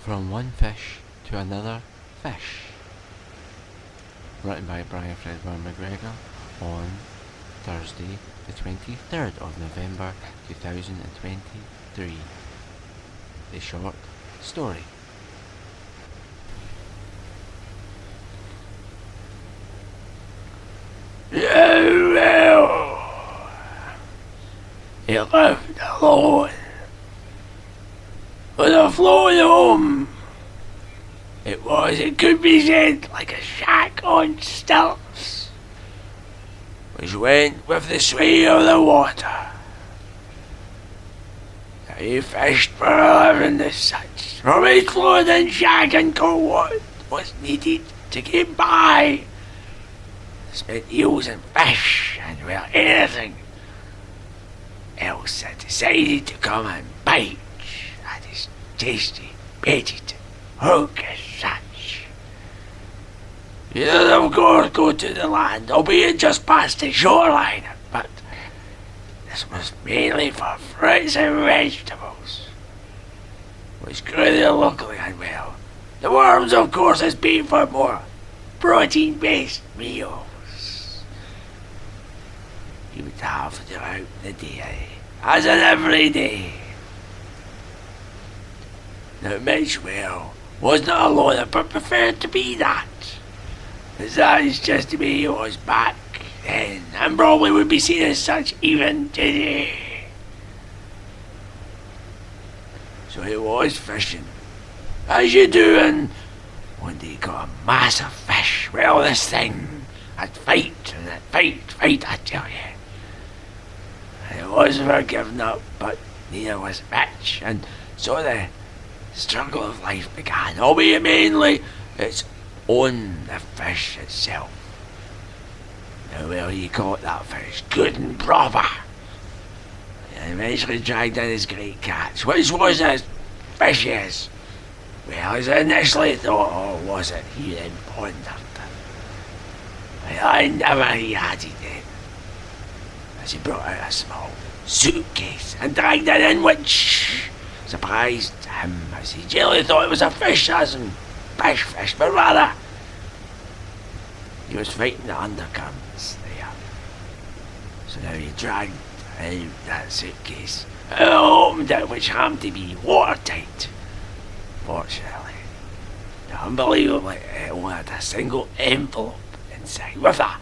From one fish to another fish. Written by Brian Fredburn McGregor on Thursday, the 23rd of November 2023. The short story. He lived alone with a floating home. It could be said, like a shack on stilts, which went with the sway of the water. He fished for a living as such. From his floating shack and caught what was needed to get by. Spent eels and fish, and well, anything else had decided to come and bite at his tasty, baited hook as such. He did, of course, go to the land, albeit just past the shoreline, but this was mainly for fruits and vegetables, which grew there locally, and well, the worms, of course, has been for more protein-based meals. He would have throughout the day, as in every day. Now Mitch, well, was not alone, but preferred to be that. As that is just the way he was back then, and probably would be seen as such even today. So he was fishing, as you do, and one day he caught a massive fish. Well, this thing had fight, and it fight, I tell you. And it was for giving up, but neither was Mitch, and so the struggle of life began, albeit mainly it's on the fish itself. Now, well, he caught that fish good and proper, and eventually dragged in his great catch, which was as fishy as, well, as I initially thought. Oh, was it? He then pondered. Well, I never he had it then, as he brought out a small suitcase and dragged it in, which surprised him, as he generally thought it was a fish, as in fish, but rather he was fighting the undercurrents there. So now he dragged out that suitcase and opened it, which happened to be watertight. Fortunately, unbelievably, it only had a single envelope inside with a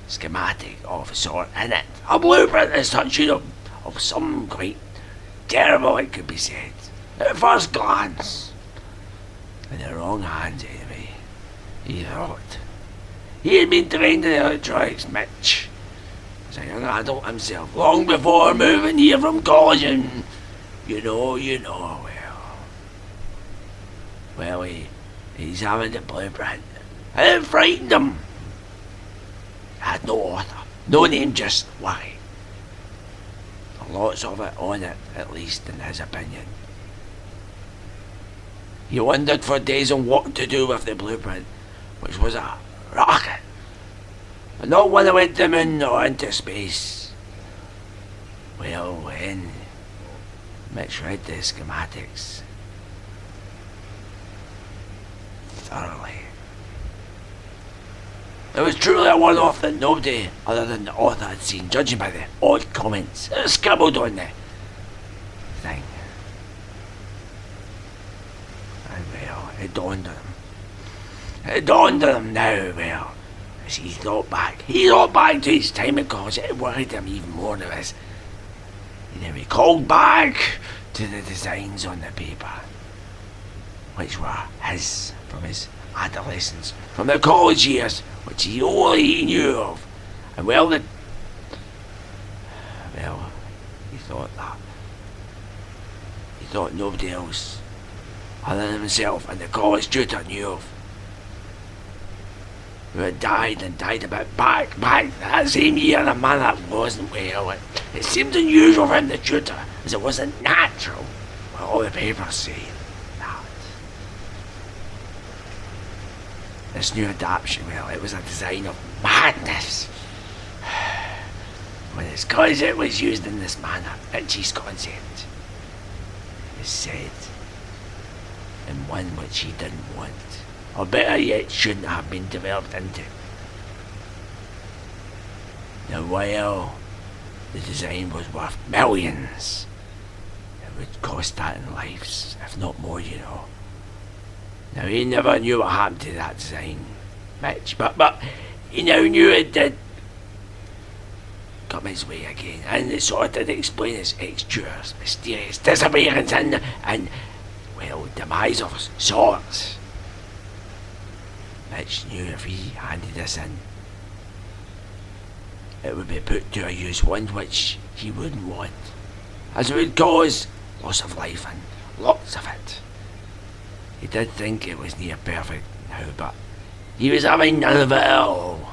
schematic of a sort in it, a blueprint as such, of some quite terrible, it could be said, at first glance. In the wrong hands, anyway, he thought. He had been trained in electronics, Mitch, as a young adult himself, long before moving here from college, and you know, well, he's having the blueprint, and it frightened him. It had no author, no name, just why. Lots of it on it, at least in his opinion. He wondered for days on what to do with the blueprint, which was a rocket, but not one that went to the moon or into space. Well, when Mitch read the schematics thoroughly, it was truly a one-off that nobody other than the author had seen, judging by the odd comments scribbled on the thing. And well, it dawned on him. It dawned on him now, well, as he thought back to his time at college. It worried him even more now, as he then recalled back to the designs on the paper, which were his from his adolescence, from the college years, which he only knew of. And well, he thought nobody else other than himself and the college tutor knew of, who had died about back that same year. The man that wasn't well. It seemed unusual for him, the tutor, as it wasn't natural. Well, all the papers say that. This new adaptation, well, it was a design of madness. When it's because it was used in this manner, Mitch's concept is said and one which he didn't want, or better yet, shouldn't have been developed into. Now, while the design was worth millions, it would cost that in lives, if not more, you know. Now, he never knew what happened to that design, Mitch, but he now knew it did come his way again, and it sort of did explain his ex-juror's mysterious disappearance and, well, demise of sorts. Mitch knew if he handed this in, it would be put to a use, one which he wouldn't want, as it would cause loss of life and lots of it. He did think it was near perfect now, but he was having none of it at all.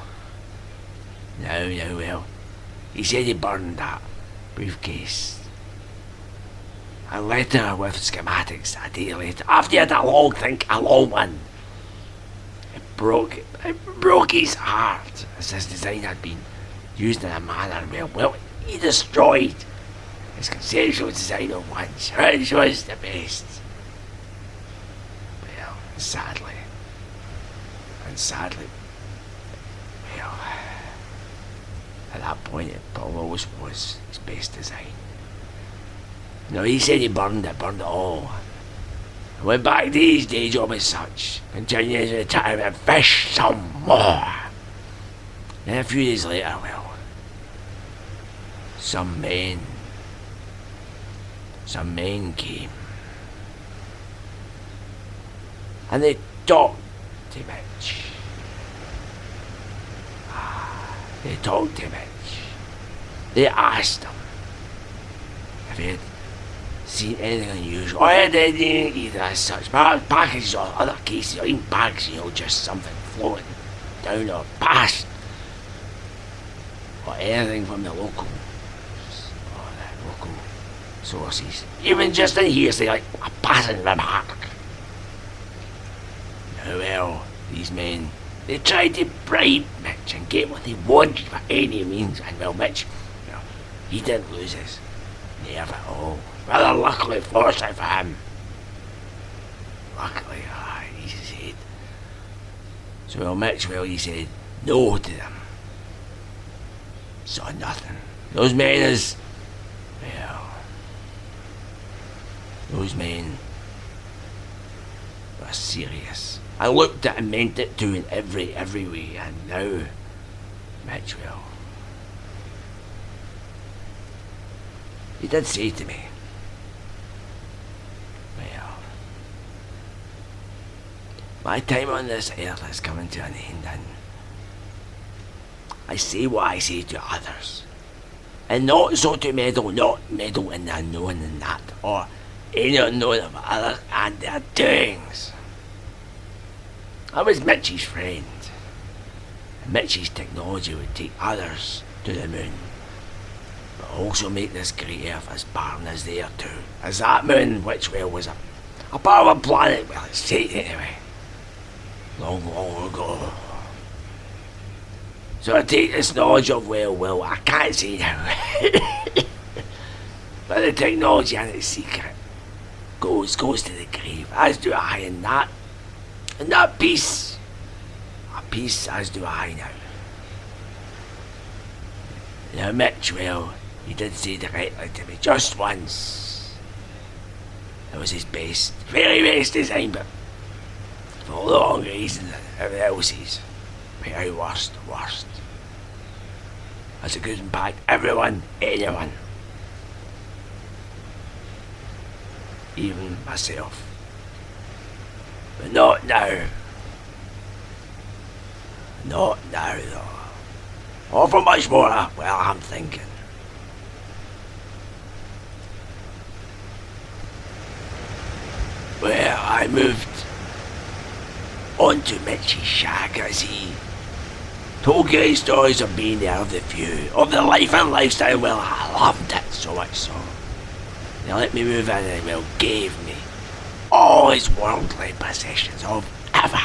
Now, well, he said he burned that briefcase. A letter with schematics a day later, after he had a long think, a long one. It broke his heart, as his design had been used in a manner well, he destroyed his conceptual design at once, which was the best. Well, sadly, well, at that point it always was his best design. No, he said he burned it all. He went back to his day job as such, continuing to try to fish some more. Then a few days later, well, some men came. And they talked to Mitch. They talked to Mitch. They asked him if he had seen anything unusual, or had anything either as such, but packages or other cases, or even bags, just something floating down or past, or anything from the local sources, even just in hearsay, like a passing remark. Now, well, these men, they tried to bribe Mitch and get what they wanted by any means, and well, Mitch, he didn't lose his nerve at all. Rather luckily, fortunately for him. Luckily, he said. So, well, Mitch, he said no to them. Saw nothing. Those men were serious. I looked at and meant it too in every way, and now, Mitch, he did say to me, my time on this earth is coming to an end, and I say what I say to others, and not so to meddle in the unknown and that, or any unknown of others and their doings. I was Mitch's friend, and Mitch's technology would take others to the moon, but also make this great earth as barren as they are too, as that moon, which was a part of a planet, it's said anyway, long ago. So I take this knowledge of I can't say now, but the technology and its secret goes to the grave, as do I, and that peace, as do I now. Now Mitch, he did say directly to me just once, it was his best, very best design, but for all the wrong reasons, everything else's, very worst, as it could impact everyone, anyone, even myself. But not now though. Or for much more, I'm thinking. Well, I moved onto Mitch's shack as he told great stories of being there, of the view, of the life and lifestyle. Well, I loved it so much so. They let me move in and gave me all his worldly possessions of ever.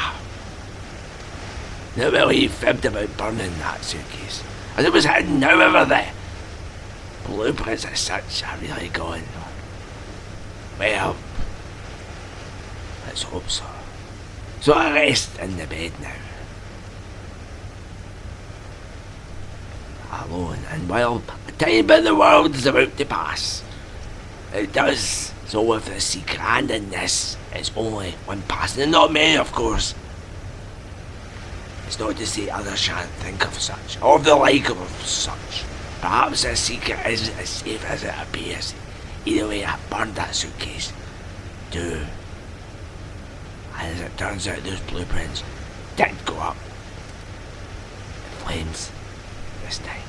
Now, he fibbed about burning that suitcase, as it was hidden. However, the blueprints as such are really gone. Well, Let's hope so. So I rest in the bed now. Alone, and while a time in the world is about to pass, it does so with the secret, and in this it's only one passing, and not many, of course. It's not to say others shan't think of such, or of the like of such. Perhaps the secret isn't as safe as it appears. Either way, I burned that suitcase, too. And as it turns out, those blueprints did go up in flames this time.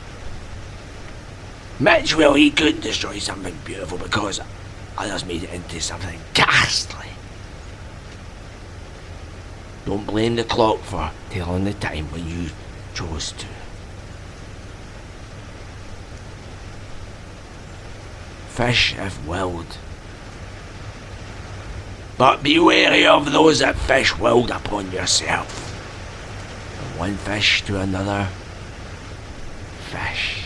Mitch, well, he could destroy something beautiful because others made it into something ghastly. Don't blame the clock for telling the time when you chose to. Fish if willed. But be wary of those that fish willed upon yourself. From one fish to another fish.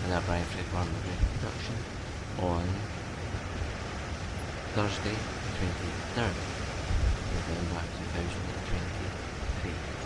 That Brian Fred Barnaby production on Thursday, 23rd November 2023.